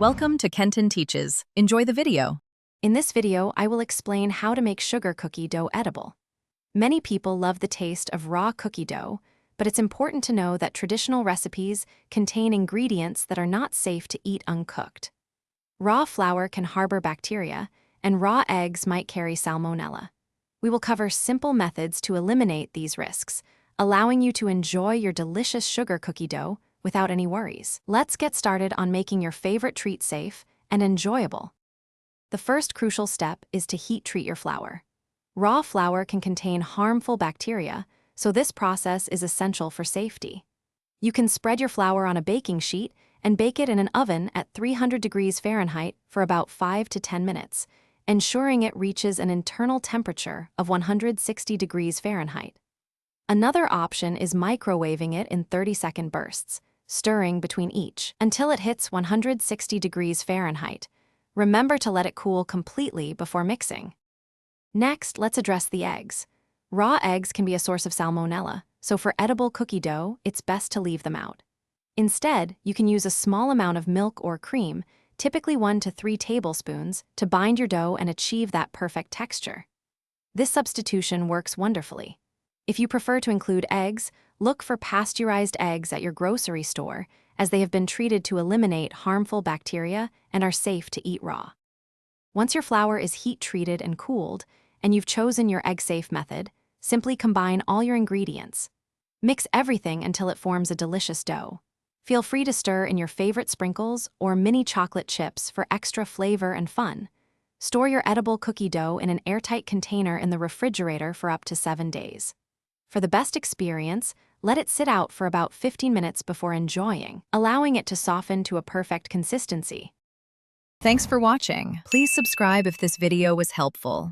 Welcome to Kenton Teaches. Enjoy the video. In this video, I will explain how to make sugar cookie dough edible. Many people love the taste of raw cookie dough, but it's important to know that traditional recipes contain ingredients that are not safe to eat uncooked. Raw flour can harbor bacteria, and raw eggs might carry salmonella. We will cover simple methods to eliminate these risks, allowing you to enjoy your delicious sugar cookie dough without any worries. Let's get started on making your favorite treat safe and enjoyable. The first crucial step is to heat treat your flour. Raw flour can contain harmful bacteria, so this process is essential for safety. You can spread your flour on a baking sheet and bake it in an oven at 300 degrees Fahrenheit for about 5 to 10 minutes, ensuring it reaches an internal temperature of 160 degrees Fahrenheit. Another option is microwaving it in 30-second bursts, stirring between each until it hits 160 degrees Fahrenheit. Remember to let it cool completely before mixing. Next, let's address the eggs. Raw eggs can be a source of salmonella, so for edible cookie dough, it's best to leave them out. Instead, you can use a small amount of milk or cream, typically 1 to 3 tablespoons, to bind your dough and achieve that perfect texture. This substitution works wonderfully. If you prefer to include eggs, look for pasteurized eggs at your grocery store, as they have been treated to eliminate harmful bacteria and are safe to eat raw. Once your flour is heat-treated and cooled, and you've chosen your egg-safe method, simply combine all your ingredients. Mix everything until it forms a delicious dough. Feel free to stir in your favorite sprinkles or mini chocolate chips for extra flavor and fun. Store your edible cookie dough in an airtight container in the refrigerator for up to 7 days. For the best experience, let it sit out for about 15 minutes before enjoying, allowing it to soften to a perfect consistency. Thanks for watching. Please subscribe if this video was helpful.